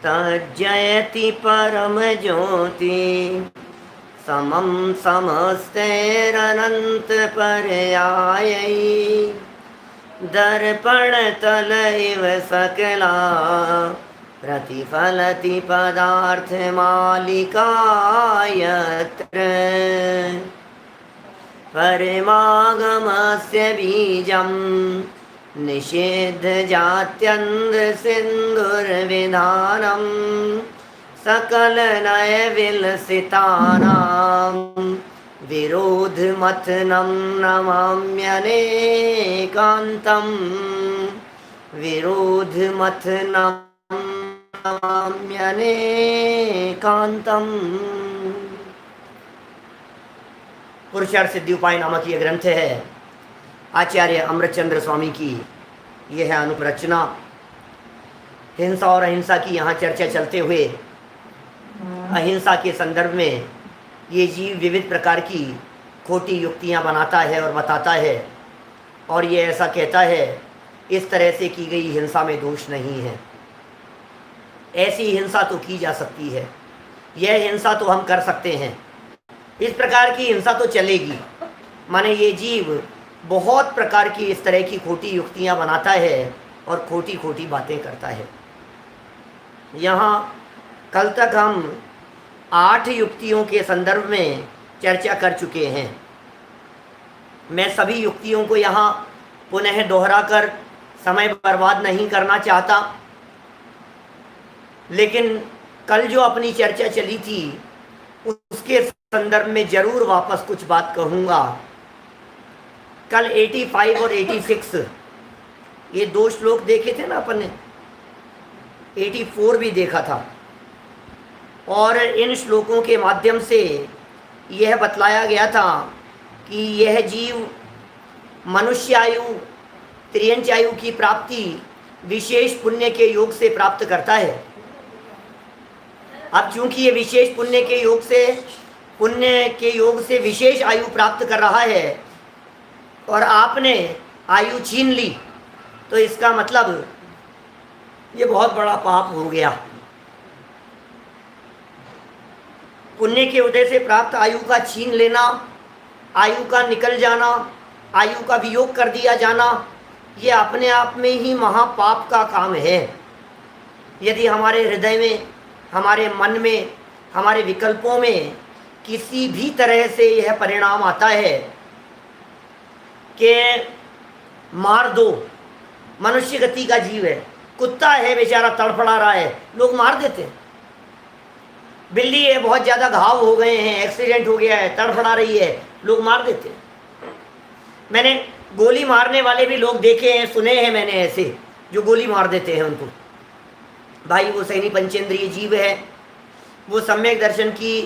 तज्जयति परम ज्योति समं समस्तैरनंत पर्यायै दर्पण तल इव सकला प्रतिफलति पदार्थ मालिका यत्र परिमागमस्य बीजं निषेध जात्यन्ध सिन्धुर्विधानं सकल नय विलसितानां विरोध मथनं नमाम्यनेकान्तं विरोध मथनं नमाम्यनेकान्तं। पुरुषार्थ सिद्धि उपाय नामक ये ग्रंथ है आचार्य अमृतचंद्र स्वामी की। यह है अनुरचना। हिंसा और अहिंसा की यहाँ चर्चा चलते हुए अहिंसा के संदर्भ में ये जीव विविध प्रकार की खोटी युक्तियाँ बनाता है और बताता है, और ये ऐसा कहता है इस तरह से की गई हिंसा में दोष नहीं है, ऐसी हिंसा तो की जा सकती है, यह हिंसा तो हम कर सकते हैं, इस प्रकार की हिंसा तो चलेगी। माने ये जीव बहुत प्रकार की इस तरह की खोटी युक्तियाँ बनाता है और खोटी खोटी बातें करता है। यहाँ कल तक हम 8 युक्तियों के संदर्भ में चर्चा कर चुके हैं। मैं सभी युक्तियों को यहाँ पुनः दोहराकर समय बर्बाद नहीं करना चाहता, लेकिन कल जो अपनी चर्चा चली थी उसके संदर्भ में जरूर वापस कुछ बात कहूँगा। कल 85 और 86 ये 2 श्लोक देखे थे ना अपन ने, 84 भी देखा था, और इन श्लोकों के माध्यम से यह बतलाया गया था कि यह जीव मनुष्यायु त्रियंचायु की प्राप्ति विशेष पुण्य के योग से प्राप्त करता है। अब चूंकि ये विशेष पुण्य के योग से विशेष आयु प्राप्त कर रहा है और आपने आयु छीन ली, तो इसका मतलब ये बहुत बड़ा पाप हो गया। पुण्य के उदय से प्राप्त आयु का छीन लेना, आयु का निकल जाना, आयु का वियोग कर दिया जाना, ये अपने आप में ही महापाप का काम है। यदि हमारे हृदय में, हमारे मन में, हमारे विकल्पों में किसी भी तरह से यह परिणाम आता है कि मार दो, मनुष्य गति का जीव है, कुत्ता है बेचारा तड़फड़ा रहा है, लोग मार देते हैं। बिल्ली है, बहुत ज़्यादा घाव हो गए हैं, एक्सीडेंट हो गया है, तड़फड़ा रही है, लोग मार देते हैं। मैंने गोली मारने वाले भी लोग देखे हैं, सुने हैं मैंने ऐसे जो गोली मार देते हैं उनको। भाई वो सैनी पंचेंद्रिय जीव है, वो सम्यक दर्शन की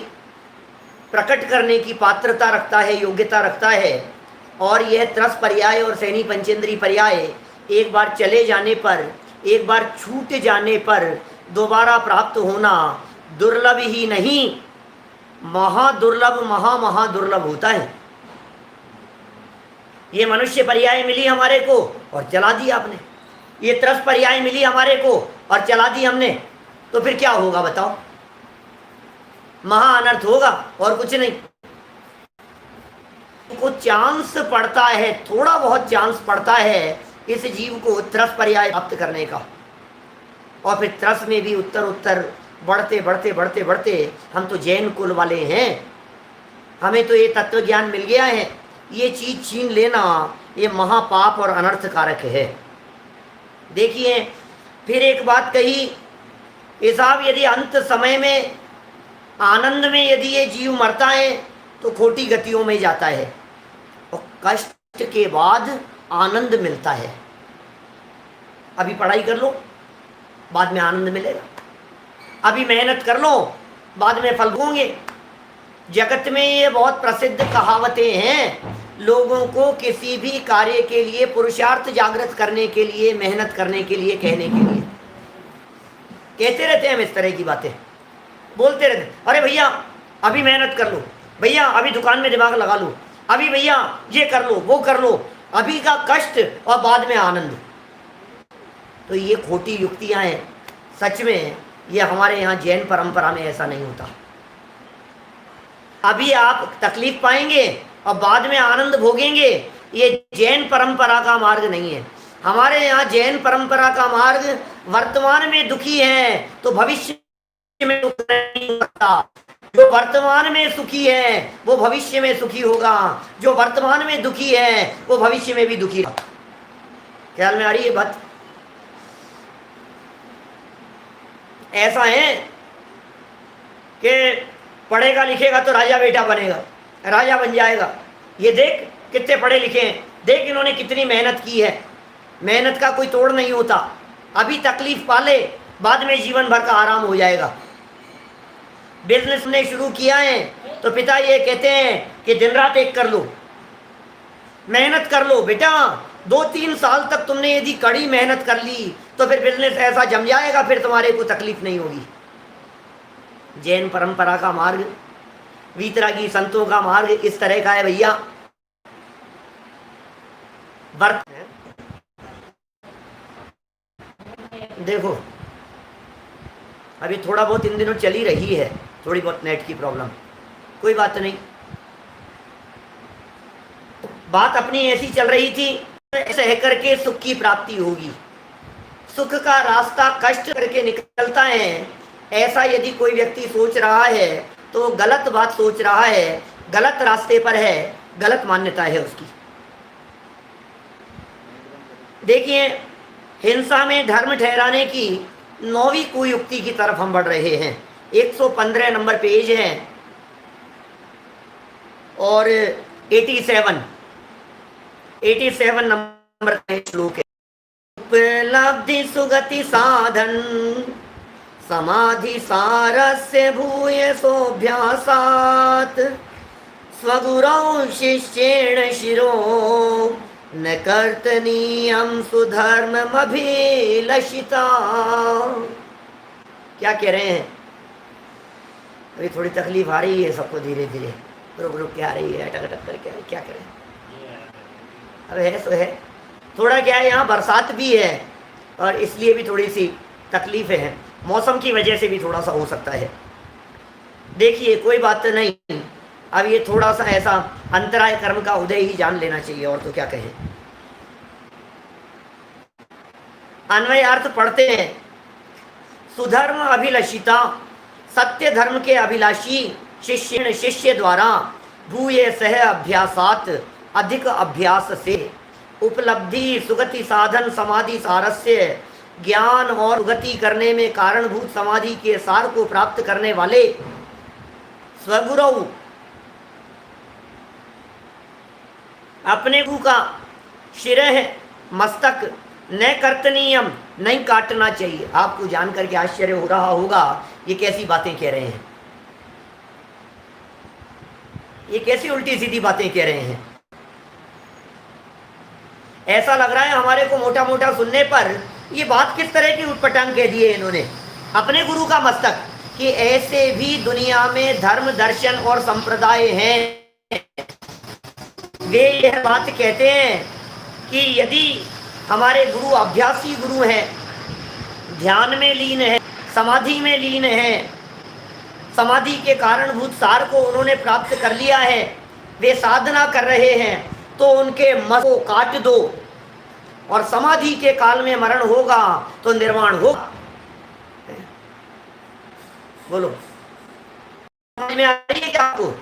प्रकट करने की पात्रता रखता है, योग्यता रखता है, और यह त्रस पर्याय और सैनी पंचेंद्रिय पर्याय एक बार चले जाने पर, एक बार छूट जाने पर दोबारा प्राप्त होना दुर्लभ ही नहीं, महादुर्लभ, महादुर्लभ होता है। ये मनुष्य पर्याय मिली हमारे को और चला दी आपने, ये त्रस पर्याय मिली हमारे को और चला दी हमने, तो फिर क्या होगा बताओ? महा अनर्थ होगा और कुछ नहीं। को चांस पड़ता है, थोड़ा बहुत चांस पड़ता है इस जीव को त्रस पर्याय प्राप्त करने का, और फिर त्रस में भी उत्तर उत्तर बढ़ते बढ़ते बढ़ते बढ़ते हम तो जैन कुल वाले हैं, हमें तो ये तत्व ज्ञान मिल गया है, ये चीज छीन लेना ये महापाप और अनर्थ कारक है। देखिए फिर एक बात कही, साहब यदि अंत समय में आनंद में यदि ये जीव मरता है तो खोटी गतियों में जाता है, और कष्ट के बाद आनंद मिलता है। अभी पढ़ाई कर लो, बाद में आनंद मिलेगा, अभी मेहनत कर लो, बाद में फल भोगेंगे। जगत में ये बहुत प्रसिद्ध कहावतें हैं, लोगों को किसी भी कार्य के लिए पुरुषार्थ जागृत करने के लिए, मेहनत करने के लिए, कहने के लिए कहते रहते हैं हम इस तरह की बातें, बोलते रहते, अरे भैया अभी मेहनत कर लो, भैया अभी दुकान में दिमाग लगा लो, अभी भैया ये कर लो, वो कर लो, अभी का कष्ट और बाद में आनंद। तो ये खोटी युक्तियां हैं। सच में ये हमारे यहाँ जैन परंपरा में ऐसा नहीं होता। अभी आप तकलीफ पाएंगे और बाद में आनंद भोगेंगे, ये जैन परंपरा का मार्ग नहीं है। हमारे यहाँ जैन परंपरा का मार्ग, वर्तमान में दुखी है तो भविष्य में दुख नहीं होता। जो वर्तमान में सुखी है वो भविष्य में सुखी होगा, जो वर्तमान में दुखी है वो भविष्य में भी दुखी होगा। ख्याल में आ रही है बात? ऐसा है कि पढ़ेगा लिखेगा तो राजा बेटा बनेगा, राजा बन जाएगा। ये देख कितने पढ़े लिखे हैं, देख इन्होंने कितनी मेहनत की है, मेहनत का कोई तोड़ नहीं होता। अभी तकलीफ पाले, बाद में जीवन भर का आराम हो जाएगा। बिजनेस ने शुरू किया है तो पिता ये कहते हैं कि दिन रात एक कर लो, मेहनत कर लो बेटा, 2-3 साल तक तुमने यदि कड़ी मेहनत कर ली तो फिर बिजनेस ऐसा जम जाएगा, फिर तुम्हारे को तकलीफ नहीं होगी। जैन परंपरा का मार्ग, वीतरागी संतों का मार्ग इस तरह का है भैया। देखो अभी थोड़ा बहुत इन दिनों चली रही है, थोड़ी बहुत नेट की प्रॉब्लम, कोई बात नहीं। बात अपनी ऐसी चल रही थी, सह करके सुख की प्राप्ति होगी। सुख का रास्ता कष्ट करके निकलता है, ऐसा यदि कोई व्यक्ति सोच रहा है तो गलत बात सोच रहा है, गलत रास्ते पर है, गलत मान्यता है उसकी। देखिए हिंसा में धर्म ठहराने की 9वीं कुयुक्ति की तरफ हम बढ़ रहे हैं। 115 नंबर पेज है और 87 नंबर का श्लोक है। उपलब्धि सुगति साधन समाधि सारस्य भूयसोऽभ्यासात् स्वगुरौ शिष्येण शिरो न कर्तनीयं सुधर्ममभिलषिता। क्या कह रहे हैं? अभी थोड़ी तकलीफ आ रही है सबको, धीरे धीरे रुक रुक के आ रही है, अटक अटक करके। क्या करें, अब है सो है। थोड़ा क्या है, यहाँ बरसात भी है और इसलिए भी थोड़ी सी तकलीफें हैं, मौसम की वजह से भी थोड़ा सा हो सकता है। देखिए कोई बात नहीं, अब ये थोड़ा सा ऐसा अंतराय कर्म का उदय ही जान लेना चाहिए, और तो क्या कहें। अन्वय अर्थ पढ़ते हैं। सुधर्म अभिलषिता, सत्य धर्म के अभिलाषी शिष्य द्वारा भूये सह अभ्यासात, अधिक अभ्यास से उपलब्धि सुगति साधन समाधि सारस्य, ज्ञान और सुगति करने में कारणभूत समाधि के सार को प्राप्त करने वाले स्वगुरु, अपने गुरु का शिरह मस्तक न कर्तनीयम, नहीं काटना चाहिए। आपको जानकर के आश्चर्य हो रहा होगा ये कैसी बातें कह रहे हैं, ये कैसी उल्टी सीधी बातें कह रहे हैं। ऐसा लग रहा है हमारे को मोटा मोटा सुनने पर ये बात किस तरह की उटपटांग कह दी है इन्होंने, अपने गुरु का मस्तक। कि ऐसे भी दुनिया में धर्म दर्शन और संप्रदाय हैं, वे यह बात कहते हैं कि यदि हमारे गुरु अभ्यासी गुरु हैं, ध्यान में लीन है, समाधि में लीन है, समाधि के कारणभूत सार को उन्होंने प्राप्त कर लिया है, वे साधना कर रहे हैं, तो उनके मन को काट दो और समाधि के काल में मरण होगा तो निर्वाण होगा। बोलो समझ में आ रही है क्या आपको?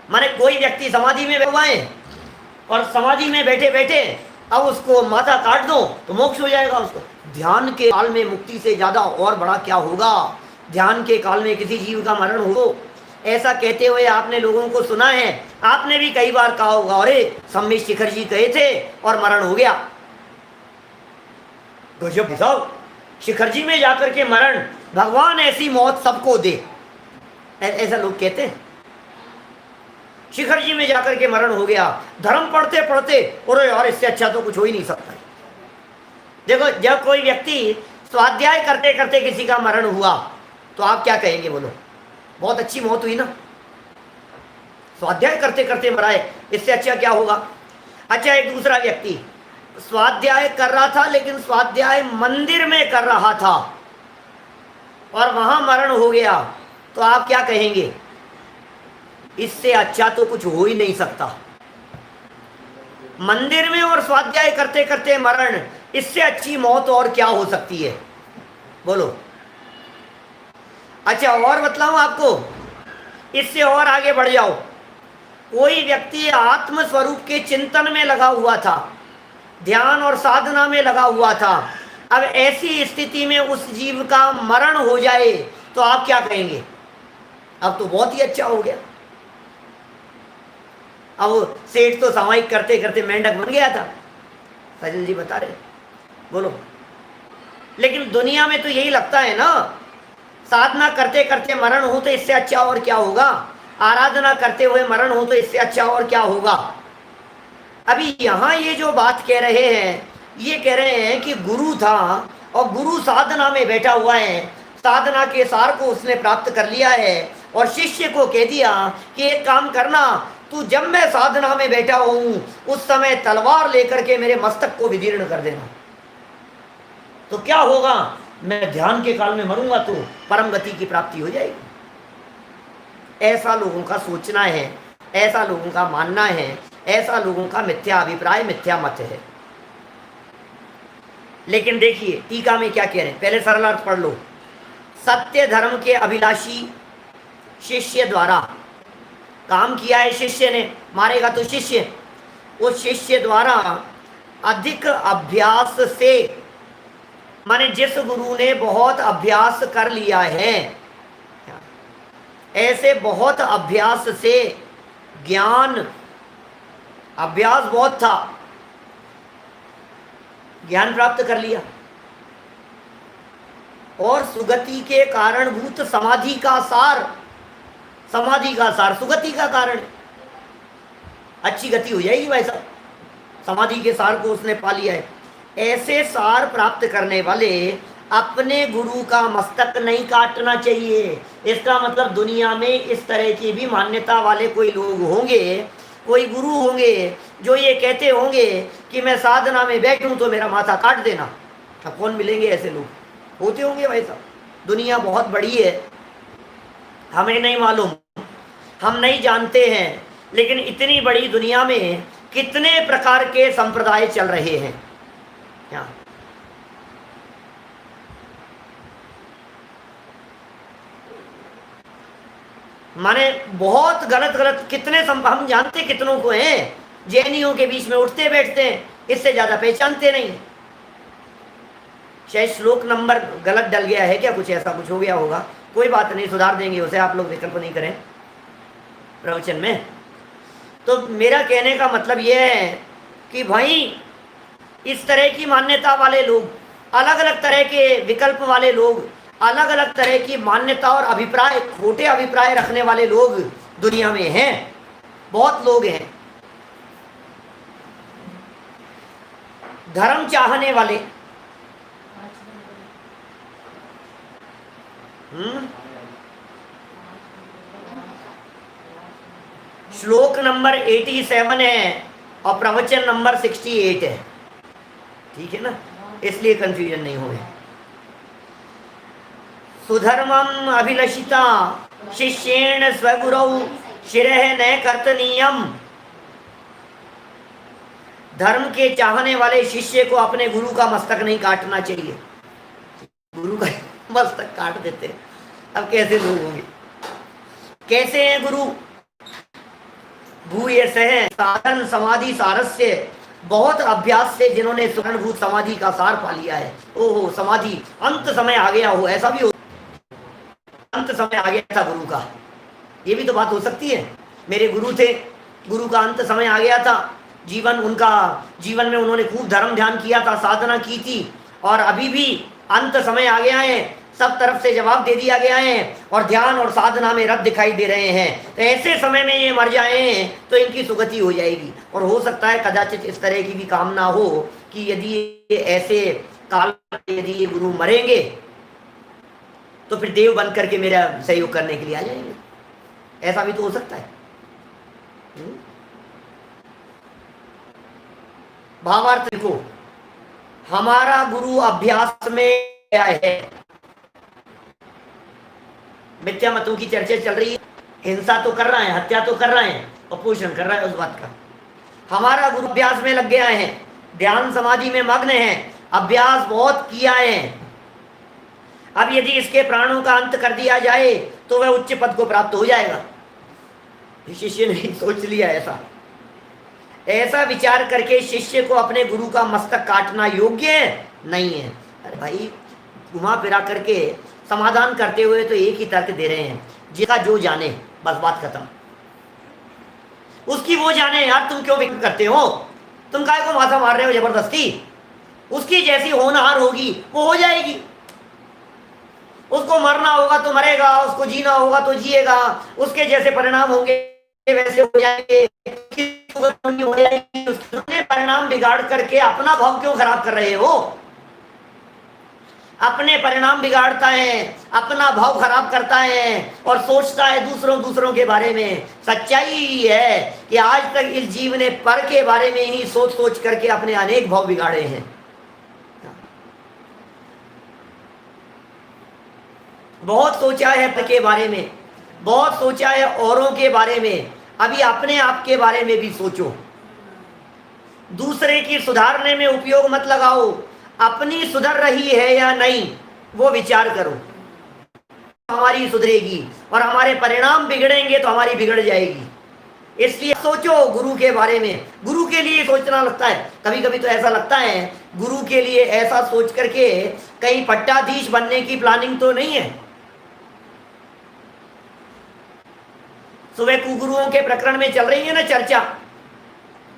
माने कोई व्यक्ति समाधि में बैठा है और समाधि में बैठे बैठे अब उसको माथा काट दो तो मोक्ष हो जाएगा उसको। ध्यान के काल में मुक्ति से ज्यादा और बड़ा क्या होगा? ध्यान के काल में किसी जीव का मरण हो, ऐसा कहते हुए आपने लोगों को सुना है। आपने भी कई बार कहा होगा, अरे सम्मी शिखर जी गए थे और मरण हो गया। गजब साहब, शिखर जी में जाकर के मरण, भगवान ऐसी मौत सबको दे, ऐसा लोग कहते हैं। शिखर जी में जाकर के मरण हो गया, धर्म पढ़ते पढ़ते, अरे यार इससे अच्छा तो कुछ हो ही नहीं सकता। देखो जब कोई व्यक्ति स्वाध्याय करते करते किसी का मरण हुआ तो आप क्या कहेंगे? बोलो बहुत अच्छी मौत हुई ना, स्वाध्याय करते करते मरा है, इससे अच्छा क्या होगा? अच्छा एक दूसरा व्यक्ति स्वाध्याय कर रहा था लेकिन स्वाध्याय मंदिर में कर रहा था, और वहां मरण हो गया तो आप क्या कहेंगे? इससे अच्छा तो कुछ हो ही नहीं सकता। मंदिर में और स्वाध्याय करते करते मरण, इससे अच्छी मौत और क्या हो सकती है? बोलो। अच्छा और बतलाऊं आपको, इससे और आगे बढ़ जाओ। कोई व्यक्ति आत्म स्वरूप के चिंतन में लगा हुआ था, ध्यान और साधना में लगा हुआ था, अब ऐसी स्थिति में उस जीव का मरण हो जाए तो आप क्या कहेंगे? अब तो बहुत ही अच्छा हो गया। अब सेठ तो सामायिक करते करते मेंढक बन गया था, सजल जी बता रहे। बोलो। लेकिन दुनिया में तो यही लगता है ना, साधना करते करते मरण हो तो इससे अच्छा और क्या होगा, आराधना करते हुए मरण हो तो इससे अच्छा और क्या होगा। अभी यहाँ ये जो बात कह रहे हैं, ये कह रहे हैं कि गुरु था और गुरु साधना में बैठा हुआ है, साधना के सार को उसने प्राप्त कर लिया है और शिष्य को कह दिया कि एक काम करना, तू जब मैं साधना में बैठा हूं उस समय तलवार लेकर के मेरे मस्तक को विदीर्ण कर देना। तो क्या होगा, मैं ध्यान के काल में मरूंगा तो परम गति की प्राप्ति हो जाएगी। ऐसा लोगों का सोचना है, ऐसा लोगों का मानना है, ऐसा लोगों का मिथ्या अभिप्राय, मिथ्या मत है। लेकिन देखिए टीका में क्या कह रहे हैं, पहले सरल अर्थ पढ़ लो। सत्य धर्म के अभिलाषी शिष्य द्वारा काम किया है, शिष्य ने, मारेगा तो शिष्य, उस शिष्य द्वारा अधिक अभ्यास से, माने जिस गुरु ने बहुत अभ्यास कर लिया है, ऐसे बहुत अभ्यास से ज्ञान, अभ्यास बहुत था, ज्ञान प्राप्त कर लिया और सुगति के कारणभूत समाधि का सार, समाधि का सार सुगति का कारण, अच्छी गति हो जाएगी भाई साहब, समाधि के सार को उसने पा लिया है। ऐसे सार प्राप्त करने वाले अपने गुरु का मस्तक नहीं काटना चाहिए। इसका मतलब दुनिया में इस तरह की भी मान्यता वाले कोई लोग होंगे, कोई गुरु होंगे जो ये कहते होंगे कि मैं साधना में बैठूं तो मेरा माथा काट देना। अब कौन मिलेंगे ऐसे लोग? होते होंगे भाई साहब, दुनिया बहुत बड़ी है, हमें नहीं मालूम, हम नहीं जानते हैं, लेकिन इतनी बड़ी दुनिया में कितने प्रकार के संप्रदाय चल रहे हैं। क्या माने बहुत गलत गलत कितने हम जानते कितनों को हैं, जैनियों के बीच में उठते बैठते हैं, इससे ज्यादा पहचानते नहीं। शायद श्लोक नंबर गलत डल गया है क्या, कुछ ऐसा कुछ हो गया होगा, कोई बात नहीं, सुधार देंगे उसे, आप लोग विकल्प नहीं करें प्रवचन में। तो मेरा कहने का मतलब यह है कि भाई इस तरह की मान्यता वाले लोग, अलग अलग तरह के विकल्प वाले लोग, अलग अलग तरह की मान्यता और अभिप्राय, खोटे अभिप्राय रखने वाले लोग दुनिया में हैं, बहुत लोग हैं। धर्म चाहने वाले, श्लोक नंबर 87 है और प्रवचन नंबर 68 है, ठीक है ना, इसलिए कंफ्यूजन नहीं हो। सुधर्मम अभिलषिता शिष्येण स्वगुरौ शिरः न कर्तनीयम। धर्म के चाहने वाले शिष्य को अपने गुरु का मस्तक नहीं काटना चाहिए। गुरु का मस्तक काट देते हैं। अब कैसे लोग होंगे, कैसे हैं गुरु? भूयसः साधन समाधि सारस्य, बहुत अभ्यास से जिन्होंने सुवर्णभूत समाधि का सार पा लिया है। ओहो समाधि, अंत समय आ गया हो, ऐसा भी हो, अंत समय आ गया था गुरु का, ये भी तो बात हो सकती है। मेरे गुरु थे, गुरु का अंत समय आ गया था, जीवन उनका, जीवन में उन्होंने खूब धर्म ध्यान किया था, साधना की थी, और अभी भी अंत समय आ गया है, सब तरफ से जवाब दे दिया गया है और ध्यान और साधना में रत दिखाई दे रहे हैं। तो ऐसे समय में ये मर जाएं तो इनकी सुगति हो जाएगी। और हो सकता है कदाचित इस तरह की भी कामना हो कि यदि ये ऐसे काल यदि ये गुरु मरेंगे तो फिर देव बन करके मेरा सहयोग करने के लिए आ जाएंगे, ऐसा भी तो हो सकता है। भावार्थ देखो, हमारा गुरु अभ्यास में क्या है, मिथ्या मतों की चर्चा चल रही है, हिंसा तो कर रहे हैं, हत्या तो कर रहे हैं और पोषण कर रहा है उस बात का। हमारा गुरु अभ्यास में लग गया है, ध्यान समाधि में मग्न है, अभ्यास बहुत किया है। अब यदि इसके प्राणों का अंत कर दिया जाए तो वह उच्च पद को प्राप्त हो जाएगा। शिष्य ने सोच लिया ऐसा, ऐसा विचार करके शिष्य को अपने गुरु का मस्तक काटना योग्य नहीं है। अरे भाई, घुमा फिरा करके समाधान करते हुए तो एक ही तर्क दे रहे हैं, जिसका जो जाने, बस बात खत्म। उसकी वो जाने यार, तुम क्यों विकल्प करते हो, तुम काय को माथा मार रहे हो जबरदस्ती। उसकी जैसी होनहार होगी वो हो जाएगी, उसको मरना होगा तो मरेगा, उसको जीना होगा तो जिएगा, उसके जैसे परिणाम होंगे वैसे हो जाएंगे, हो जाएगी। उसके परिणाम बिगाड़ करके अपना भाव क्यों खराब कर रहे हो? अपने परिणाम बिगाड़ता है, अपना भाव खराब करता है और सोचता है दूसरों के बारे में। सच्चाई है कि आज तक इस जीव ने पर के बारे में ही सोच सोच करके अपने अनेक भाव बिगाड़े हैं। बहुत सोचा है पर के बारे में, बहुत सोचा है औरों के बारे में, अभी अपने आप के बारे में भी सोचो। दूसरे की सुधारने में उपयोग मत लगाओ, अपनी सुधर रही है या नहीं वो विचार करो। हमारी सुधरेगी और हमारे परिणाम बिगड़ेंगे तो हमारी बिगड़ जाएगी। इसलिए सोचो गुरु के बारे में। गुरु के लिए सोचना लगता है, कभी कभी तो ऐसा लगता है गुरु के लिए ऐसा सोच करके कहीं पट्टाधीश बनने की प्लानिंग तो नहीं है। सुबह कुगुरुओं के प्रकरण में चल रही है ना चर्चा,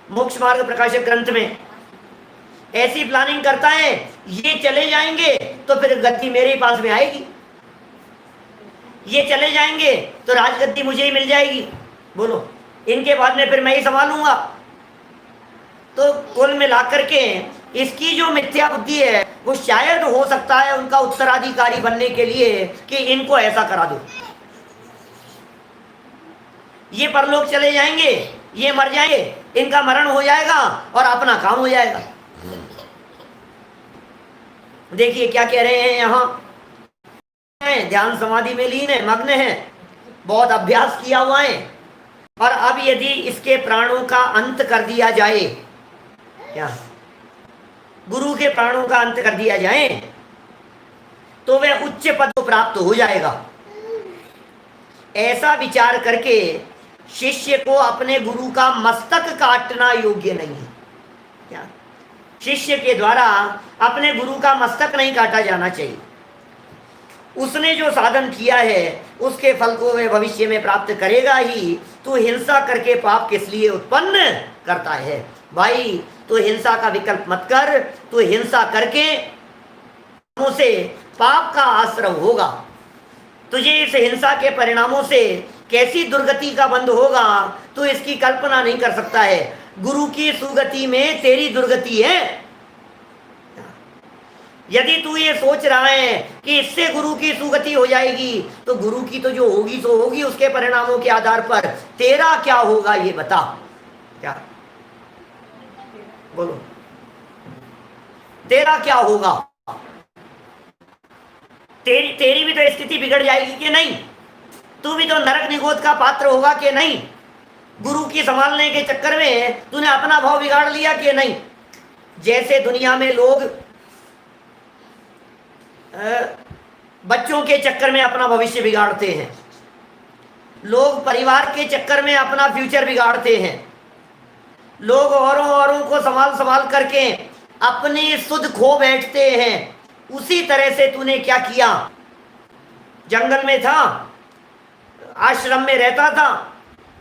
मोक्ष मार्ग प्रकाशक ग्रंथ में। ऐसी प्लानिंग करता है ये चले जाएंगे तो फिर गद्दी मेरे ही पास में आएगी, ये चले जाएंगे तो राजगद्दी मुझे ही मिल जाएगी, बोलो इनके बाद में फिर मैं ही संभालूंगा। तो कुल मिलाकर के इसकी जो मिथ्या बुद्धि है वो शायद हो सकता है उनका उत्तराधिकारी बनने के लिए कि इनको ऐसा करा दो, ये परलोक चले जाएंगे, ये मर जाएंगे, इनका मरण हो जाएगा और अपना काम हो जाएगा। देखिए क्या कह रहे हैं यहाँ, ध्यान समाधि में लीन है, मग्न है, बहुत अभ्यास किया हुआ है, और अब यदि इसके प्राणों का अंत कर दिया जाए, क्या गुरु के प्राणों का अंत कर दिया जाए तो वह उच्च पद को प्राप्त हो जाएगा। ऐसा विचार करके शिष्य को अपने गुरु का मस्तक काटना योग्य नहीं है। क्या शिष्य के द्वारा अपने गुरु का मस्तक नहीं काटा जाना चाहिए। उसने जो साधन किया है उसके फल को वह भविष्य में प्राप्त करेगा ही। तो हिंसा करके पाप किस लिए उत्पन्न करता है? भाई तो हिंसा का विकल्प मत कर, तो हिंसा करके से पाप का आश्रय होगा। तुझे इस हिंसा के परिणामों से कैसी दुर्गति का बंध होगा तो इसकी कल्पना नहीं कर सकता है। गुरु की सुगति में तेरी दुर्गति है। यदि तू ये सोच रहा है कि इससे गुरु की सुगति हो जाएगी तो गुरु की तो जो होगी सो होगी, उसके परिणामों के आधार पर तेरा क्या होगा ये बता। क्या बोलो, तेरा क्या होगा? तेरी भी तो स्थिति बिगड़ जाएगी कि नहीं? तू भी तो नरक निगोद का पात्र होगा कि नहीं? गुरु की संभालने के चक्कर में तूने अपना भाव बिगाड़ लिया कि नहीं? जैसे दुनिया में लोग बच्चों के चक्कर में अपना भविष्य बिगाड़ते हैं, लोग परिवार के चक्कर में अपना फ्यूचर बिगाड़ते हैं, लोग औरों को संभाल करके अपनी सुध खो बैठते हैं। उसी तरह से तूने क्या किया? जंगल में था, आश्रम में रहता था,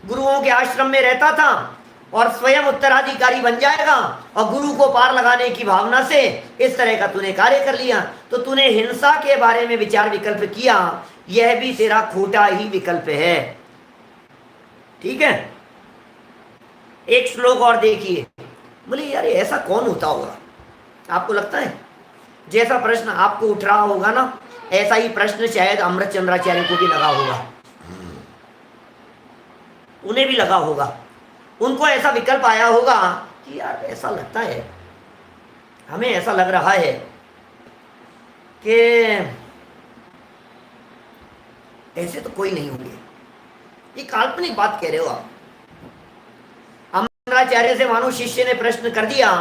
गुरुओं के आश्रम में रहता था और स्वयं उत्तराधिकारी बन जाएगा और गुरु को पार लगाने की भावना से इस तरह का तूने कार्य कर लिया। तो तूने हिंसा के बारे में विचार विकल्प किया, यह भी तेरा खोटा ही विकल्प है। ठीक है, एक श्लोक और देखिए। बोले यार ऐसा कौन होता होगा? आपको लगता है जैसा प्रश्न आपको उठ रहा होगा ना, ऐसा ही प्रश्न शायद अमृतचंद्राचार्य को भी लगा होगा, उन्हें भी लगा होगा। उनको ऐसा विकल्प आया होगा कि यार ऐसा लगता है, हमें ऐसा लग रहा है कि ऐसे तो कोई नहीं होंगे। ये काल्पनिक बात कह रहे हो आप। अमराचार्य से मानो शिष्य ने प्रश्न कर दिया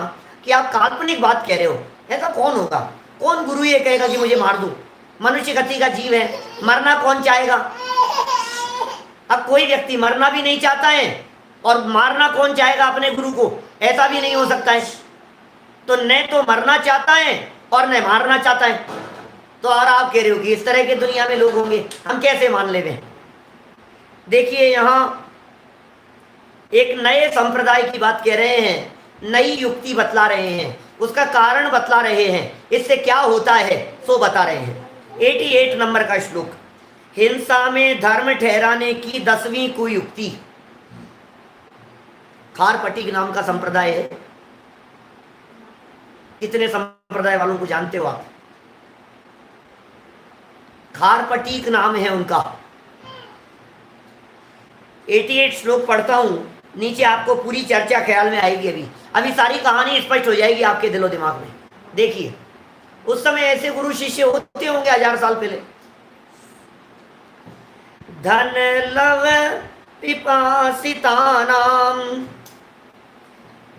कि आप काल्पनिक बात कह रहे हो, ऐसा कौन होगा? कौन गुरु ये कहेगा कि मुझे मार दो? मनुष्य गति का जीव है, मरना कौन चाहेगा? अब कोई व्यक्ति मरना भी नहीं चाहता है और मारना कौन चाहेगा अपने गुरु को? ऐसा भी नहीं हो सकता है। तो न तो मरना चाहता है और न मारना चाहता है। तो और आप कह रहे हो कि इस तरह के दुनिया में लोग होंगे, हम कैसे मान ले? देखिए यहां एक नए संप्रदाय की बात कह रहे हैं, नई युक्ति बतला रहे हैं, उसका कारण बतला रहे हैं, इससे क्या होता है सो बता रहे हैं। 88 नंबर का श्लोक, हिंसा में धर्म ठहराने की 10वीं कुयुक्ति। खारपटीक नाम का संप्रदाय है। कितने संप्रदाय वालों को जानते हो आप? खारपटीक नाम है उनका। 88 श्लोक पढ़ता हूं, नीचे आपको पूरी चर्चा ख्याल में आएगी। अभी सारी कहानी स्पष्ट हो जाएगी आपके दिलो दिमाग में। देखिए उस समय ऐसे गुरु शिष्य होते होंगे 1000 साल पहले। धन लव पिपासितानाम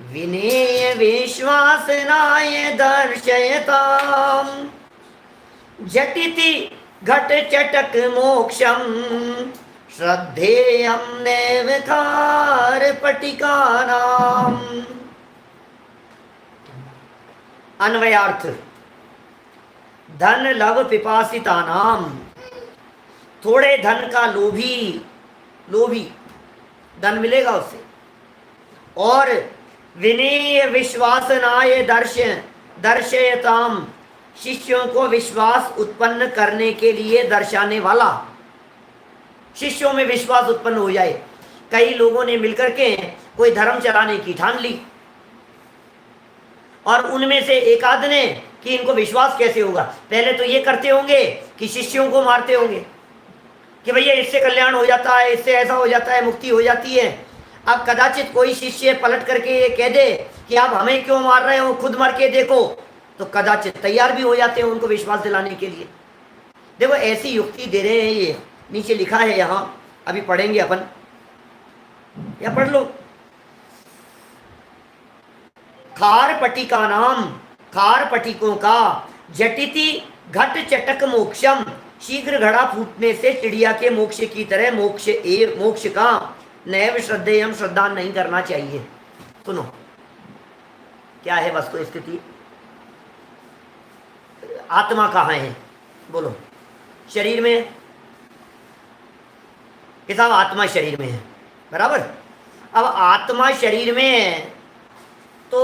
विनेय विश्वासनाय दर्शयताम झटिति घट चटक मोक्षम श्रद्धेयं नैव खारपटिकानाम। अन्वयार्थ, धन लव पिपासितानाम, थोड़े धन का लोभी धन मिलेगा उससे, और विनय विश्वासनाय दर्शयताम, शिष्यों को विश्वास उत्पन्न करने के लिए दर्शाने वाला, शिष्यों में विश्वास उत्पन्न हो जाए। कई लोगों ने मिलकर के कोई धर्म चलाने की ठान ली और उनमें से एक आध ने कि इनको विश्वास कैसे होगा, पहले तो ये करते होंगे कि शिष्यों को मारते होंगे कि भैया इससे कल्याण हो जाता है, इससे ऐसा हो जाता है, मुक्ति हो जाती है। अब कदाचित कोई शिष्य पलट करके ये कह दे कि आप हमें क्यों मार रहे हो, खुद मर के देखो, तो कदाचित तैयार भी हो जाते हैं उनको विश्वास दिलाने के लिए। देखो ऐसी युक्ति दे रहे हैं, ये नीचे लिखा है यहां, अभी पढ़ेंगे अपन, या पढ़ लो। खारपटिका नाम, खारपटिकों का, झटिति घट चटक मोक्षम, शीघ्र घड़ा फूटने से चिड़िया के मोक्ष की तरह, मोक्ष का नैव श्रद्धेयम, श्रद्धा नहीं करना चाहिए। सुनो क्या है वस्तु स्थिति। आत्मा कहाँ है बोलो? शरीर में कि साहब आत्मा शरीर में है, बराबर। अब आत्मा शरीर में है तो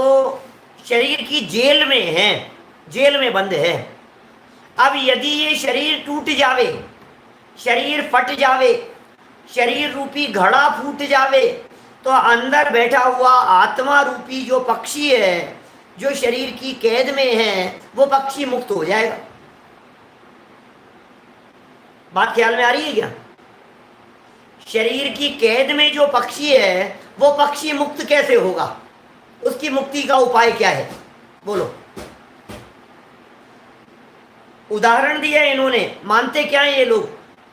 शरीर की जेल में है, जेल में बंद है। अब यदि ये शरीर टूट जावे, शरीर फट जावे, शरीर रूपी घड़ा फूट जावे, तो अंदर बैठा हुआ आत्मा रूपी जो पक्षी है, जो शरीर की कैद में है, वो पक्षी मुक्त हो जाएगा। बात ख्याल में आ रही है क्या? शरीर की कैद में जो पक्षी है वो पक्षी मुक्त कैसे होगा? उसकी मुक्ति का उपाय क्या है बोलो? उदाहरण दिया इन्होंने। मानते क्या है ये लोग?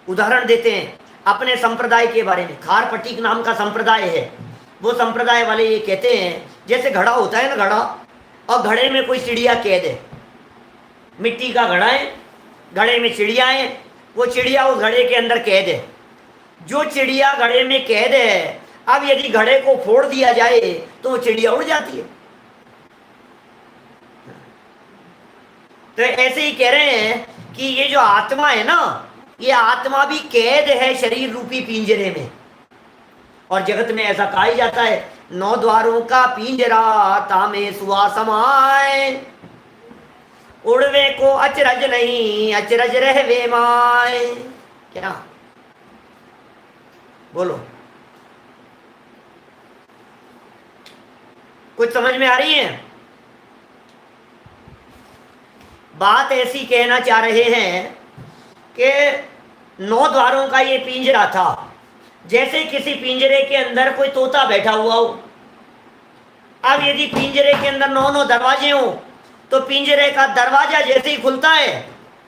उदाहरण देते हैं अपने संप्रदाय के बारे में। खारपटीक नाम का संप्रदाय है, वो संप्रदाय वाले ये कहते हैं जैसे घड़ा होता है ना, घड़ा, और घड़े में कोई चिड़िया कैद है, मिट्टी का घड़ा है, घड़े में चिड़िया है, वो चिड़िया उस घड़े के अंदर कैद है। जो चिड़िया घड़े में कैद है, अब यदि घड़े को फोड़ दिया जाए तो वो चिड़िया उड़ जाती है। तो ऐसे ही कह रहे हैं कि ये जो आत्मा है ना, ये आत्मा भी कैद है शरीर रूपी पिंजरे में। और जगत में ऐसा कहा ही जाता है, 9 द्वारों का पिंजरा तामे सुआ समाए, उड़वे को अचरज नहीं, अचरज रहवे माए। क्या बोलो? कुछ समझ में आ रही है? बात ऐसी कहना चाह रहे हैं कि 9 द्वारों का ये पिंजरा था, जैसे किसी पिंजरे के अंदर कोई तोता बैठा हुआ हो। अब यदि पिंजरे के अंदर 9 दरवाजे हो, तो पिंजरे का दरवाजा जैसे ही खुलता है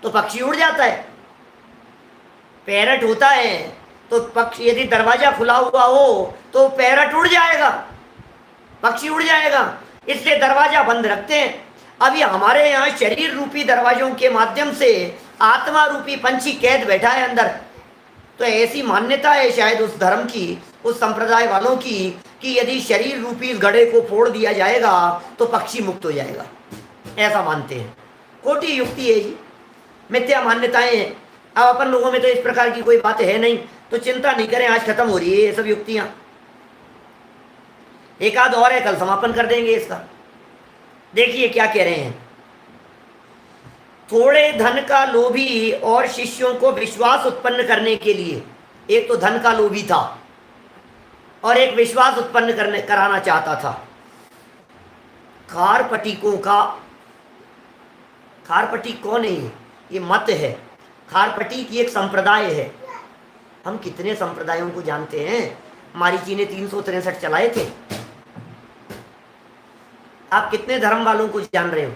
तो पक्षी उड़ जाता है। पैरट होता है तो पक्षी यदि दरवाजा खुला हुआ हो तो पैरट उड़ जाएगा, पक्षी उड़ जाएगा, इसलिए दरवाजा बंद रखते हैं। अभी हमारे यहाँ शरीर रूपी दरवाजों के माध्यम से आत्मा रूपी पंछी कैद बैठा है अंदर। तो ऐसी मान्यता है शायद उस धर्म की, उस संप्रदाय वालों की, कि यदि शरीर रूपी इस घड़े को फोड़ दिया जाएगा तो पक्षी मुक्त हो जाएगा, ऐसा मानते हैं। खोटी युक्ति है जी, मिथ्या मान्यताएं हैं। अब अपन लोगों में तो इस प्रकार की कोई बात है नहीं, तो चिंता नहीं करें, आज खत्म हो रही है ये सब युक्तियां। एक आध और है, कल समापन कर देंगे इसका। देखिए क्या कह रहे हैं। थोड़े धन का लोभी और शिष्यों को विश्वास उत्पन्न करने के लिए, एक तो धन का लोभी था और एक विश्वास उत्पन्न कराना चाहता था। खारपटीकों का, खारपटीक कौन है ये मत है। खारपटीक एक संप्रदाय है। हम कितने संप्रदायों को जानते हैं, मारीची ने 363 चलाए थे। आप कितने धर्म वालों को जान रहे हो,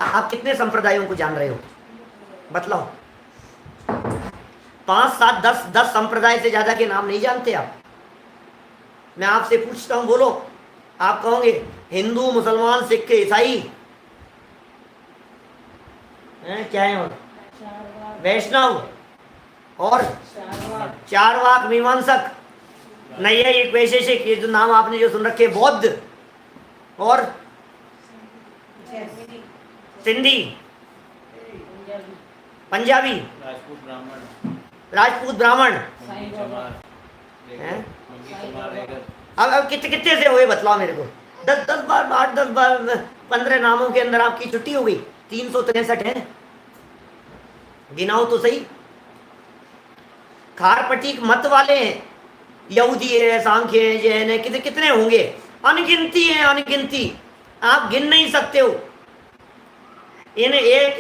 आप कितने संप्रदायों को जान रहे हो, बतलाओ। 5, 7, 10 संप्रदाय से ज्यादा के नाम नहीं जानते आप। मैं आपसे पूछता हूं, बोलो। आप कहोगे हिंदू, मुसलमान, सिख, ईसाई, क्या है, और वैष्णव, और चारवाक, मीमांसक, नैयायिक, वैशेषिक, ये जो नाम आपने जो सुन रखे, बौद्ध, और सिंधी, पंजाबी, राजपूत ब्राह्मण, अब कितने से हुए बतलाओ मेरे को। 10 बार, 8, 10 बार, 15 नामों के अंदर आपकी छुट्टी हो गई। 363 है, गिनाओ तो सही। खारपटीक मत वाले हैं, यहूदी है, सांख्य है, जैन है, कितने होंगे, अनगिनती है, अनगिनती, आप गिन नहीं सकते हो।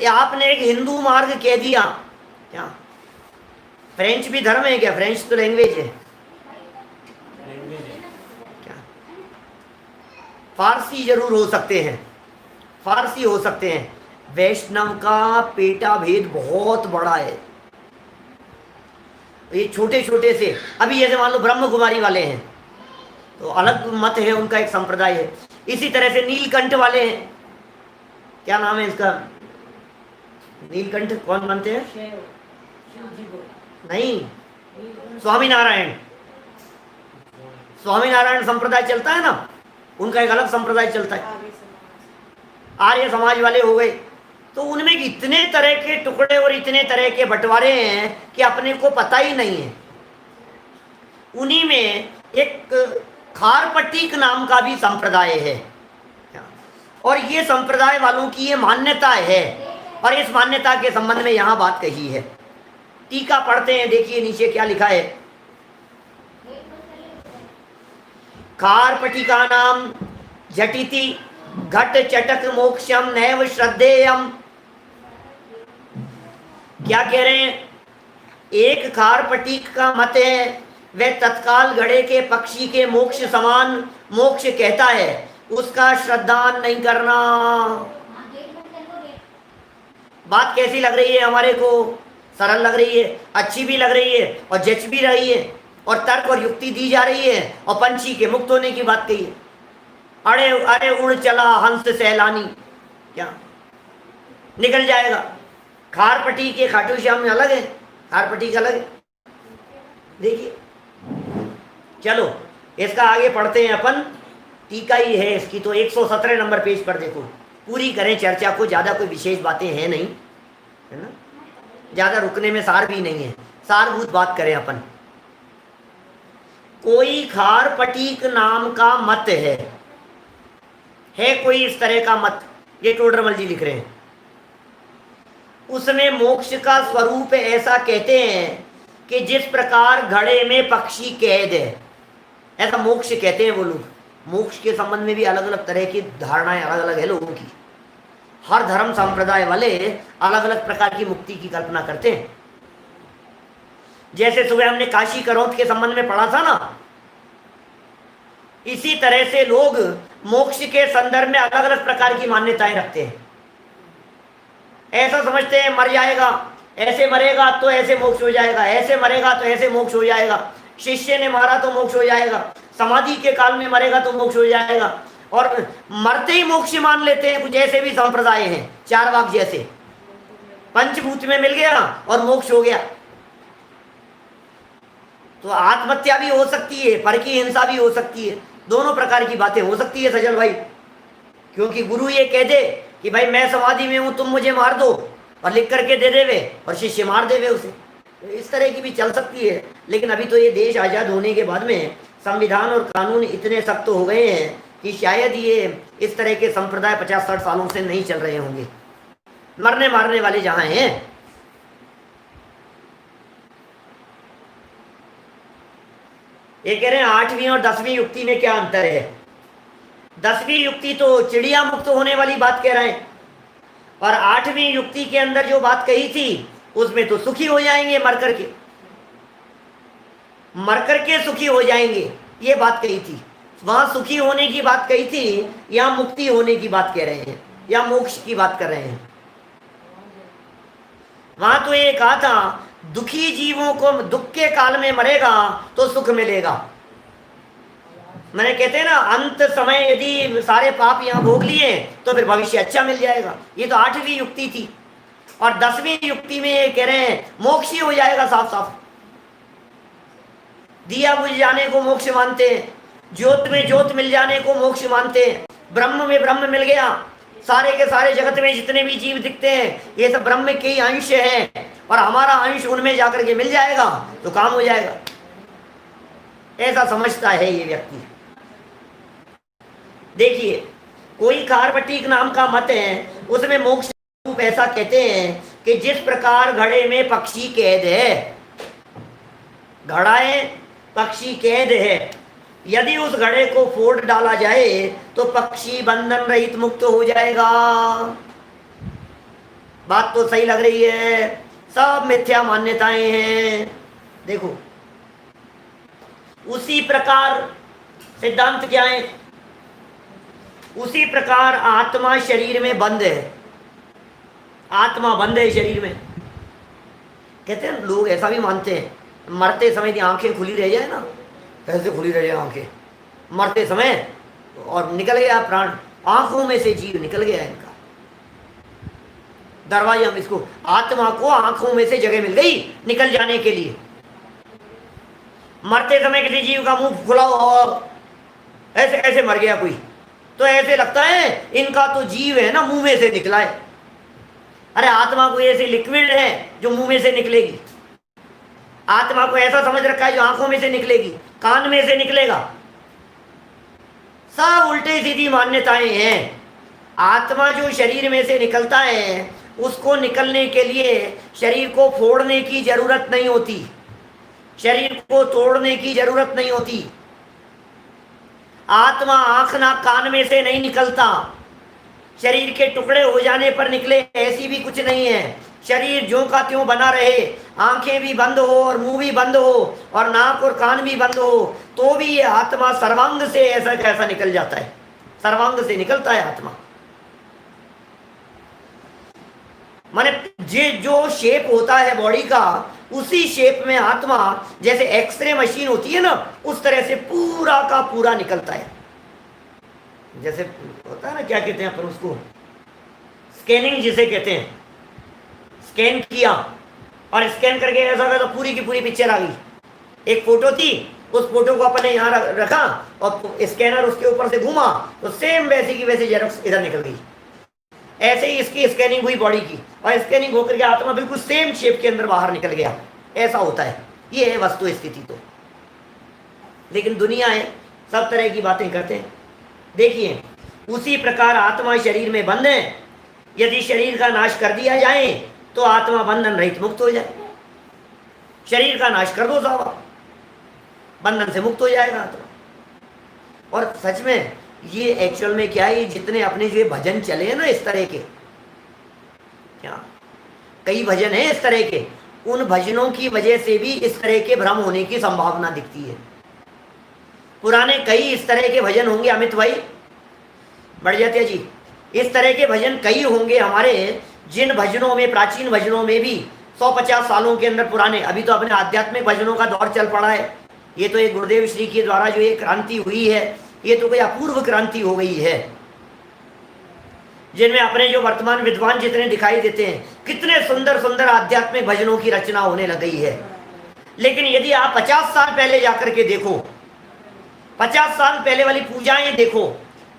आपने एक हिंदू मार्ग कह दिया, क्या फ्रेंच भी धर्म है क्या? फ्रेंच तो लैंग्वेज है क्या? फारसी जरूर हो सकते हैं, फारसी हो सकते हैं। वैष्णव का पेटा भेद बहुत बड़ा है। ये छोटे छोटे से, अभी जैसे मान लो ब्रह्म कुमारी वाले हैं तो अलग मत है, उनका एक संप्रदाय है। इसी तरह से नीलकंठ वाले हैं, क्या नाम है इसका, नीलकंठ कौन मानते हैं? नहीं, स्वामीनारायण, स्वामीनारायण संप्रदाय चलता है ना, उनका एक अलग संप्रदाय चलता है। आर्य समाज वाले हो गए, तो उनमें इतने तरह के टुकड़े और इतने तरह के बंटवारे हैं कि अपने को पता ही नहीं है। उन्हीं में एक खारपटीक नाम का भी संप्रदाय है, और ये संप्रदाय वालों की ये मान्यता है, और इस मान्यता के संबंध में यहाँ बात कही है। टीका पढ़ते हैं, देखिए नीचे क्या लिखा है। खारपटीका नाम झटिति घट चटक मोक्षम नैव श्रद्धेयम। क्या कह रहे हैं? एक खारपटीक का मत है, वह तत्काल घड़े के पक्षी के मोक्ष समान मोक्ष कहता है, उसका श्रद्धान नहीं करना। बात कैसी लग रही है हमारे को? सरल लग रही है, अच्छी भी लग रही है, और जच भी रही है, और तर्क और युक्ति दी जा रही है, और पंछी के मुक्त होने की बात कही है। अरे अरे उड़ चला हंस सैलानी, क्या निकल जाएगा। खारपटी के खाटू श्याम में अलग है, खारपटी का अलग है। देखिए, चलो इसका आगे पढ़ते हैं अपन। टीका ही है इसकी, तो 117 नंबर पेज पर देखो, पूरी करें चर्चा को। ज़्यादा कोई विशेष बातें हैं नहीं, है ना, ज़्यादा रुकने में सार भी नहीं है, सारभूत बात करें अपन। कोई खारपटीक नाम का मत है कोई इस तरह का मत, ये टोडरमल जी लिख रहे हैं। उसमें मोक्ष का स्वरूप ऐसा कहते हैं कि जिस प्रकार घड़े में पक्षी कैद है, ऐसा मोक्ष कहते हैं वो लोग। मोक्ष के संबंध में भी अलग अलग तरह की धारणाएं अलग अलग है लोगों की। हर धर्म संप्रदाय वाले अलग अलग प्रकार की मुक्ति की कल्पना करते हैं। जैसे सुबह हमने काशी करौंत के संबंध में पढ़ा था ना, इसी तरह से लोग मोक्ष के संदर्भ में अलग अलग प्रकार की मान्यताएं रखते हैं। ऐसा समझते हैं मर जाएगा ऐसे मरेगा तो ऐसे मोक्ष हो जाएगा, ऐसे मरेगा तो ऐसे मोक्ष हो जाएगा, शिष्य ने मारा तो मोक्ष हो जाएगा, समाधि के काल में मरेगा तो मोक्ष हो जाएगा, और मरते ही मोक्ष मान लेते हैं। कुछ ऐसे भी संप्रदाय हैं, चार वाक जैसे, पंचभूत में मिल गया और मोक्ष हो गया। तो आत्महत्या भी हो सकती है, पर की हिंसा भी हो सकती है, दोनों प्रकार की बातें हो सकती है सजल भाई। क्योंकि गुरु ये कह दे कि भाई मैं समाधि में हूं, तुम मुझे मार दो, और लिख करके दे देवे और शिष्य मार देवे उसे, तो इस तरह की भी चल सकती है। लेकिन अभी तो ये देश आज़ाद होने के बाद में संविधान और कानून इतने सख्त हो गए हैं कि शायद ये इस तरह के संप्रदाय 50-60 सालों से नहीं चल रहे होंगे, मरने मारने वाले जहां हैं। ये कह रहे हैं 8वीं और 10वीं युक्ति में क्या अंतर है। 10वीं युक्ति तो चिड़िया मुक्त होने वाली बात कह रहे हैं, और 8वीं युक्ति के अंदर जो बात कही थी उसमें तो सुखी हो जाएंगे, मर करके सुखी हो जाएंगे, ये बात कही थी। वहां सुखी होने की बात कही थी, यहां मुक्ति होने की बात कह रहे हैं, या मोक्ष की बात कर रहे हैं। वहां तो ये कहा था दुखी जीवों को दुख के काल में मरेगा तो सुख मिलेगा। मैंने कहते हैं ना, अंत समय यदि सारे पाप यहाँ भोग लिए तो फिर भविष्य अच्छा मिल जाएगा। ये तो 8वीं युक्ति थी। और 10वीं युक्ति में ये कह रहे हैं मोक्ष ही हो जाएगा साफ साफ। दिया बुझ जाने को मोक्ष मानते हैं, ज्योत में ज्योत मिल जाने को मोक्ष मानते हैं, ब्रह्म में ब्रह्म मिल गया, सारे के सारे जगत में जितने भी जीव दिखते हैं ये सब ब्रह्म के ही अंश हैं, और हमारा अंश उनमें जाकर के मिल जाएगा तो काम हो जाएगा। ऐसा समझता है ये व्यक्ति। देखिए, कोई खारपट्टिक नाम का मत है, उसमें मोक्ष रूप ऐसा कहते हैं कि जिस प्रकार घड़े में पक्षी कैद है, घड़ाए पक्षी कैद है, यदि उस घड़े को फोड़ डाला जाए तो पक्षी बंधन रहित मुक्त हो जाएगा। बात तो सही लग रही है, सब मिथ्या मान्यताएं हैं। देखो, उसी प्रकार सिद्धांत क्या है, उसी प्रकार आत्मा शरीर में बंद है, आत्मा बंद है शरीर में। कहते हैं लोग ऐसा भी मानते हैं, मरते समय की आंखें खुली रह जाए ना, ऐसे खुली रह जाए आंखें मरते समय, और निकल गया प्राण, आंखों में से जीव निकल गया इनका दरवाजा में, इसको आत्मा को आंखों में से जगह मिल गई निकल जाने के लिए। मरते समय किसी जीव का मुंह खुला हुआ, ऐसे ऐसे मर गया कोई, तो ऐसे लगता है इनका तो जीव है ना मुंह में से निकला है। अरे आत्मा कोई ऐसी लिक्विड है जो मुंह में से निकलेगी? आत्मा को ऐसा समझ रखा है जो आंखों में से निकलेगी, कान में से निकलेगा? सब उल्टे सीधी मान्यताएं हैं। आत्मा जो शरीर में से निकलता है उसको निकलने के लिए शरीर को फोड़ने की जरूरत नहीं होती, शरीर को तोड़ने की जरूरत नहीं होती। आत्मा आंख नाक कान में से नहीं निकलता, शरीर के टुकड़े हो जाने पर निकले ऐसी भी कुछ नहीं है। शरीर ज्यों का त्यों बना रहे, आंखें भी बंद हो और मुंह भी बंद हो और नाक और कान भी बंद हो, तो भी ये आत्मा सर्वांग से ऐसा कैसा निकल जाता है, सर्वांग से निकलता है आत्मा। माने जो शेप होता है बॉडी का, उसी शेप में आत्मा, जैसे एक्सरे मशीन होती है ना, उस तरह से पूरा का पूरा निकलता है। जैसे होता है ना, क्या कहते हैं अपन उसको, स्कैनिंग जिसे कहते हैं, स्कैन किया और स्कैन करके ऐसा कर तो पूरी की पूरी पिक्चर आ गई। एक फोटो थी, उस फोटो को अपन ने यहाँ रखा और स्कैनर उसके ऊपर से घूमा तो सेम वैसी की वैसी जेरॉक्स इधर निकल गई। ऐसे ही इसकी स्कैनिंग हुई बॉडी की, और स्कैनिंग होकर के आत्मा बिल्कुल सेम शेप के अंदर बाहर निकल गया। ऐसा होता है, ये है वस्तु स्थिति। तो लेकिन दुनिया है सब तरह की बातें करते हैं। देखिए, उसी प्रकार आत्मा शरीर में बंद है, यदि शरीर का नाश कर दिया जाए तो आत्मा बंधन रहित मुक्त हो जाए। शरीर का नाश कर दो साहब, बंधन से मुक्त हो जाएगा आत्मा। और सच में ये एक्चुअल में क्या है, जितने अपने जो भजन चले हैं ना इस तरह के, क्या कई भजन हैं इस तरह के, उन भजनों की वजह से भी इस तरह के भ्रम होने की संभावना दिखती है। पुराने कई इस तरह के भजन होंगे, अमित भाई बढ़ जाते जी, इस तरह के भजन कई होंगे हमारे, जिन भजनों में, प्राचीन भजनों में भी 150 सालों के अंदर पुराने, अभी तो अपने आध्यात्मिक भजनों का दौर चल पड़ा है। ये तो एक गुरुदेव श्री के द्वारा जो ये क्रांति हुई है, ये तो कोई अपूर्व क्रांति हो गई है, जिनमें अपने जो वर्तमान विद्वान जितने दिखाई देते हैं, कितने सुंदर सुंदर आध्यात्मिक भजनों की रचना होने लग गई है। लेकिन यदि आप 50 साल पहले जाकर के देखो, 50 साल पहले वाली पूजाएं देखो,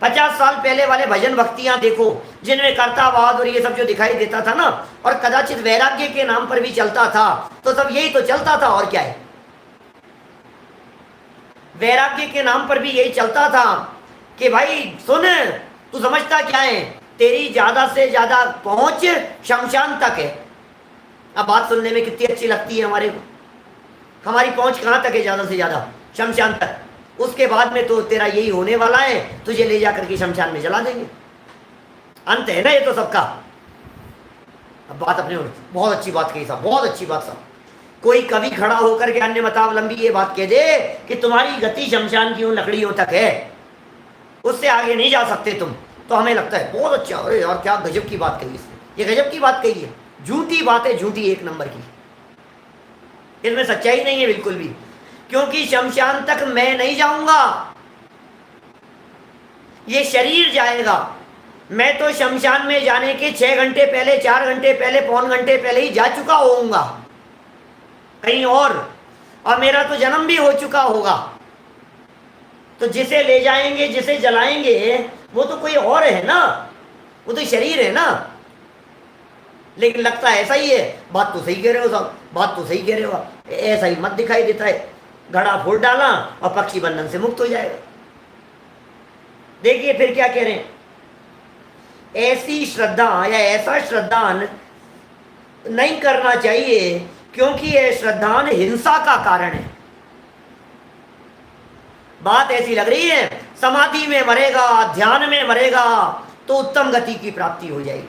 50 साल पहले वाले भजन भक्तियां देखो, जिनमें कर्तावाद और ये सब जो दिखाई देता था ना, और कदाचित वैराग्य के नाम पर भी चलता था, तो सब यही तो चलता था, और क्या है। वैराग्य के नाम पर भी यही चलता था कि भाई सुन, तू समझता क्या है, तेरी ज्यादा से ज्यादा पहुंच शमशान तक है। अब बात सुनने में कितनी अच्छी लगती है हमारे को, हमारी पहुंच कहां तक है, ज्यादा से ज्यादा शमशान तक। उसके बाद में तो तेरा यही होने वाला है, तुझे ले जाकर के शमशान में जला देंगे, अंत है ना ये तो सबका। अब बात अपने, बहुत अच्छी बात कही साहब, बहुत अच्छी बात साहब। कोई कवि खड़ा होकर के अन्य मतावलंबी ये बात कह दे कि तुम्हारी गति शमशान की उन लकड़ियों तक है, उससे आगे नहीं जा सकते तुम, तो हमें लगता है बहुत अच्छा, अरे यार क्या गजब की बात कही इसने, ये गजब की बात कही है। झूठी बात है, झूठी एक नंबर की, इसमें सच्चाई नहीं है बिल्कुल भी, क्योंकि शमशान तक मैं नहीं जाऊंगा, ये शरीर जाएगा। मैं तो शमशान में जाने के 6 घंटे पहले, 4 घंटे पहले, पौन घंटे पहले ही जा चुका होऊंगा कहीं और मेरा तो जन्म भी हो चुका होगा। तो जिसे ले जाएंगे, जिसे जलाएंगे, वो तो कोई और है ना, वो तो शरीर है ना। लेकिन लगता ऐसा ही है। बात तो सही कह रहे हो साहब, बात तो सही कह रहे हो, ऐसा ही मत दिखाई देता है। घड़ा फोड़ डाला और पक्षी बंधन से मुक्त हो जाएगा। देखिए फिर क्या कह रहे हैं, ऐसी श्रद्धा या ऐसा श्रद्धान नहीं करना चाहिए, क्योंकि यह श्रद्धान हिंसा का कारण है। बात ऐसी लग रही है, समाधि में मरेगा, ध्यान में मरेगा तो उत्तम गति की प्राप्ति हो जाएगी।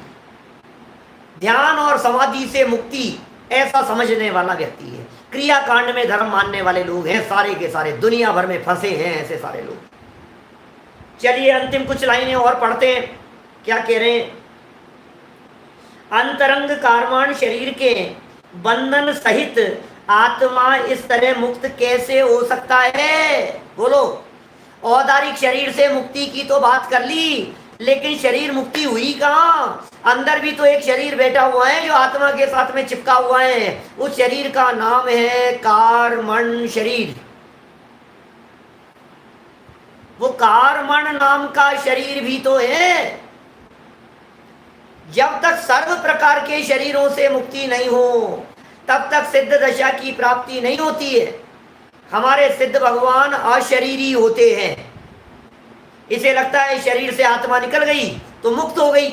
ध्यान और समाधि से मुक्ति, ऐसा समझने वाला व्यक्ति है। क्रिया कांड में धर्म मानने वाले लोग हैं सारे के सारे, दुनिया भर में फंसे हैं ऐसे सारे लोग। चलिए अंतिम कुछ लाइनें और पढ़ते हैं, क्या कह रहे हैं। अंतरंग कार्माण शरीर के बंधन सहित आत्मा इस तरह मुक्त कैसे हो सकता है, बोलो। औदारिक शरीर से मुक्ति की तो बात कर ली, लेकिन शरीर मुक्ति हुई कहाँ। अंदर भी तो एक शरीर बैठा हुआ है जो आत्मा के साथ में चिपका हुआ है। उस शरीर का नाम है कारमण शरीर। वो कारमण नाम का शरीर भी तो है। जब तक सर्व प्रकार के शरीरों से मुक्ति नहीं हो, तब तक सिद्ध दशा की प्राप्ति नहीं होती है। हमारे सिद्ध भगवान अशरीरी होते हैं। इसे लगता है शरीर से आत्मा निकल गई तो मुक्त हो गई।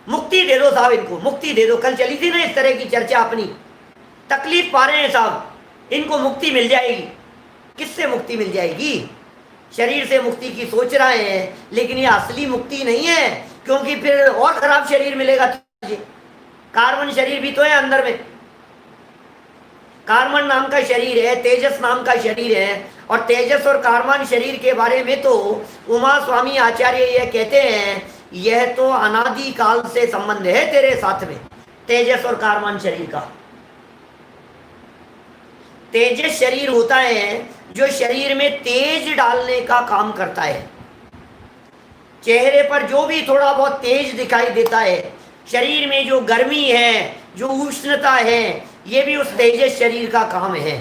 मुक्ति दे दो साहब, इनको मुक्ति दे दो। कल चली थी ना इस तरह की चर्चा अपनी, तकलीफ पा रहे हैं साहब, इनको मुक्ति मिल जाएगी। किससे मुक्ति मिल जाएगी? शरीर से मुक्ति की सोच रहे हैं, लेकिन ये असली मुक्ति नहीं है, क्योंकि फिर और खराब शरीर मिलेगा तुझे। कार्बन शरीर भी तो है अंदर में, कार्बन नाम का शरीर है, तेजस नाम का शरीर है। और तेजस और कार्बन शरीर के बारे में तो उमा स्वामी आचार्य यह कहते हैं, यह तो अनादि काल से संबंध है तेरे साथ में, तेजस और कार्बन शरीर का। तेजस शरीर होता है जो शरीर में तेज डालने का काम करता है। चेहरे पर जो भी थोड़ा बहुत तेज दिखाई देता है, शरीर में जो गर्मी है, जो उष्णता है, ये भी उस तेजस शरीर का काम है।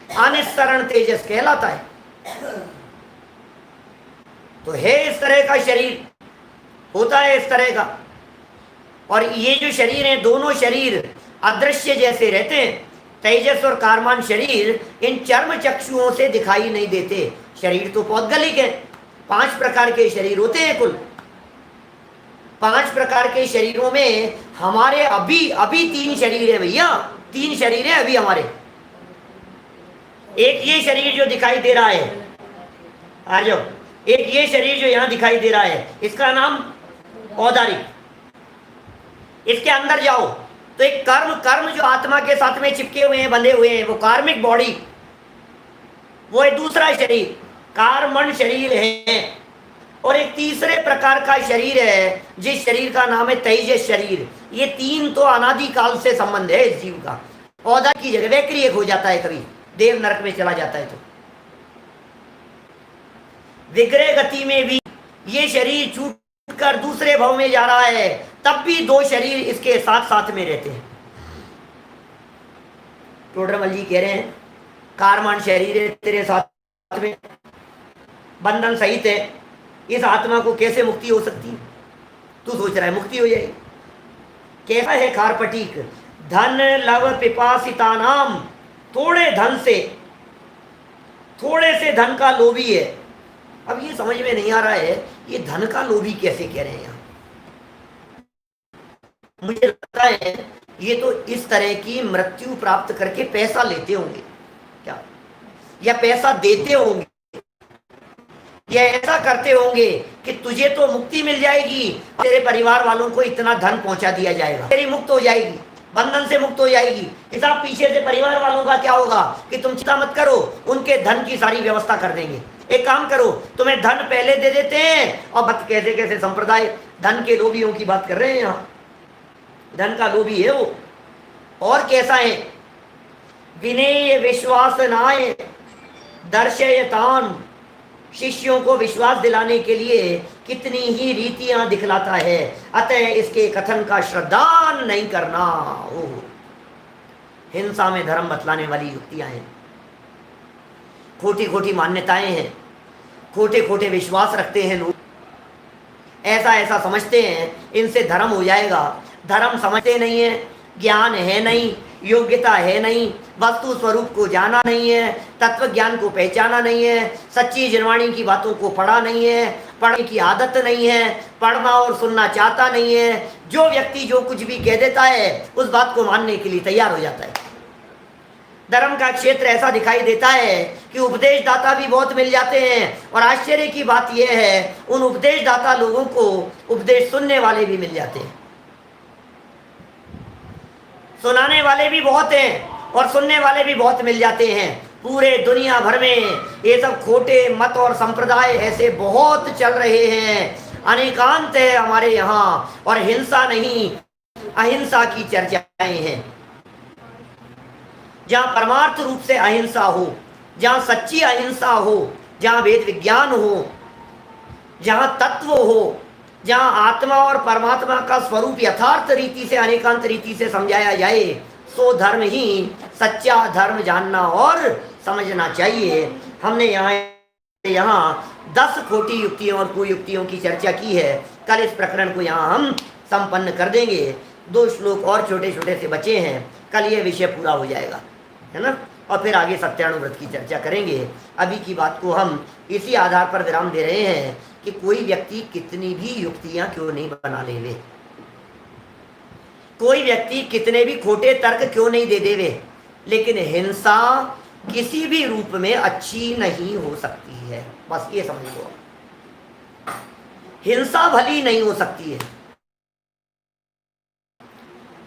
अनिस्सरण तेजस कहलाता है। तो है इस तरह का शरीर, होता है इस तरह का। और ये जो शरीर है, दोनों शरीर अदृश्य जैसे रहते हैं। तेजस और कार्बन शरीर इन चर्म चक्षुओं से दिखाई नहीं देते। शरीर तो पौद्गलिक है। 5 प्रकार के शरीर होते हैं कुल। 5 प्रकार के शरीरों में हमारे अभी 3 शरीर है भैया, 3 शरीर है अभी हमारे। एक ये शरीर जो दिखाई दे रहा है, आ जाओ, एक ये शरीर जो यहां दिखाई दे रहा है, इसका नाम औदारिक। इसके अंदर जाओ तो एक कर्म जो आत्मा के साथ में चिपके हुए हैं, बंधे हुए हैं, वो कार्मिक बॉडी, वो है दूसरा शरीर, कार्मण शरीर है। और एक तीसरे प्रकार का शरीर है जिस शरीर का नाम है तेजस शरीर। ये तीन तो अनादि काल से संबंध है इस जीव का। औदा की जगह वैक्रिय हो जाता है, कभी देव नरक में चला जाता है तो विग्रह गति में भी ये शरीर छूट कर दूसरे भव में जा रहा है, तब भी दो शरीर इसके साथ साथ में रहते हैं। टोडरमल जी कह रहे हैं कारमान शरीर है तेरे साथ में, बंधन सहित है, इस आत्मा को कैसे मुक्ति हो सकती? तू सोच रहा है मुक्ति हो जाएगी? कैसा है खारपटीक, धन लव पिपासिता नाम, थोड़े धन से, थोड़े से धन का लोभी है। अब ये समझ में नहीं आ रहा है ये धन का लोभी कैसे कह रहे हैं यहाँ। मुझे लगता है ये तो इस तरह की मृत्यु प्राप्त करके पैसा लेते होंगे क्या, या पैसा देते होंगे, या ऐसा करते होंगे कि तुझे तो मुक्ति मिल जाएगी, तेरे परिवार वालों को इतना धन पहुंचा दिया जाएगा, तेरी मुक्त हो जाएगी, बंधन से मुक्त हो जाएगी। हिसाब पीछे से परिवार वालों का क्या होगा कि तुम चिंता मत करो, उनके धन की सारी व्यवस्था कर देंगे। एक काम करो, तुम्हें धन पहले दे देते हैं। और बत कैसे कैसे संप्रदाय धन के लोभियों की बात कर रहे हैं यहाँ, धन का लोभी है वो। और कैसा है, विनय विश्वास नाय दर्शयतान, शिष्यों को विश्वास दिलाने के लिए कितनी ही रीतियां दिखलाता है, अतः इसके कथन का श्रद्धान नहीं करना। ओह, हिंसा में धर्म बतलाने वाली युक्तियां हैं, खोटी खोटी मान्यताएं हैं, खोटे खोटे विश्वास रखते हैं लोग, ऐसा ऐसा समझते हैं इनसे धर्म हो जाएगा। धर्म समझते नहीं है, ज्ञान है नहीं, योग्यता है नहीं, वस्तु स्वरूप को जाना नहीं है, तत्व ज्ञान को पहचाना नहीं है, सच्ची जिनवाणी की बातों को पढ़ा नहीं है, पढ़ने की आदत नहीं है, पढ़ना और सुनना चाहता नहीं है। जो व्यक्ति जो कुछ भी कह देता है उस बात को मानने के लिए तैयार हो जाता है। धर्म का क्षेत्र ऐसा दिखाई देता है कि उपदेशदाता भी बहुत मिल जाते हैं, और आश्चर्य की बात यह है उन उपदेशदाता लोगों को उपदेश सुनने वाले भी मिल जाते हैं। सुनाने वाले भी बहुत हैं और सुनने वाले भी बहुत मिल जाते हैं। पूरे दुनिया भर में ये सब खोटे मत और संप्रदाय ऐसे बहुत चल रहे हैं, अनेकांत है हमारे यहाँ, और हिंसा नहीं अहिंसा की चर्चाएं हैं। जहाँ परमार्थ रूप से अहिंसा हो, जहाँ सच्ची अहिंसा हो, जहाँ वेद विज्ञान हो, जहाँ तत्व हो, जहाँ आत्मा और परमात्मा का स्वरूप यथार्थ रीति से अनेकांत रीति से समझाया जाए, सो धर्म ही सच्चा धर्म जानना और समझना चाहिए। हमने यहाँ 10 खोटी युक्तियों और कुयुक्तियों की चर्चा की है। कल इस प्रकरण को यहाँ हम संपन्न कर देंगे। 2 श्लोक और छोटे छोटे से बचे हैं, कल ये विषय पूरा हो जाएगा, है ना, और फिर आगे सत्यानुव्रत की चर्चा करेंगे। अभी की बात को हम इसी आधार पर विराम दे रहे हैं कि कोई व्यक्ति कितनी भी युक्तियां क्यों नहीं बना ले, कोई व्यक्ति कितने भी खोटे तर्क क्यों नहीं दे देवे, लेकिन हिंसा किसी भी रूप में अच्छी नहीं हो सकती है। बस ये समझ लो, हिंसा भली नहीं हो सकती है,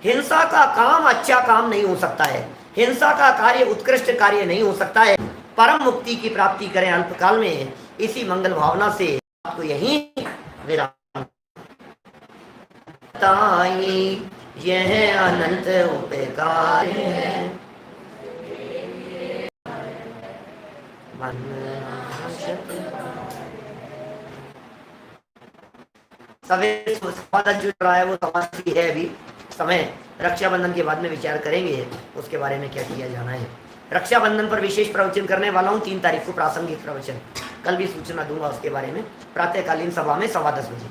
हिंसा का काम अच्छा काम नहीं हो सकता है, हिंसा का कार्य उत्कृष्ट कार्य नहीं हो सकता है। परम मुक्ति की प्राप्ति करें अल्पकाल में, इसी मंगल भावना से आपको यहीं विराम। ताई यह अनंत उपकार है, सवेरे समाधान जो रहा है वो समाधि है। अभी समय रक्षाबंधन के बाद में विचार करेंगे उसके बारे में क्या किया जाना है। रक्षाबंधन पर विशेष प्रवचन करने वाला हूँ 3 तारीख को, प्रासंगिक प्रवचन। कल भी सूचना दूंगा उसके बारे में, प्रातःकालीन सभा में 10:15 बजे।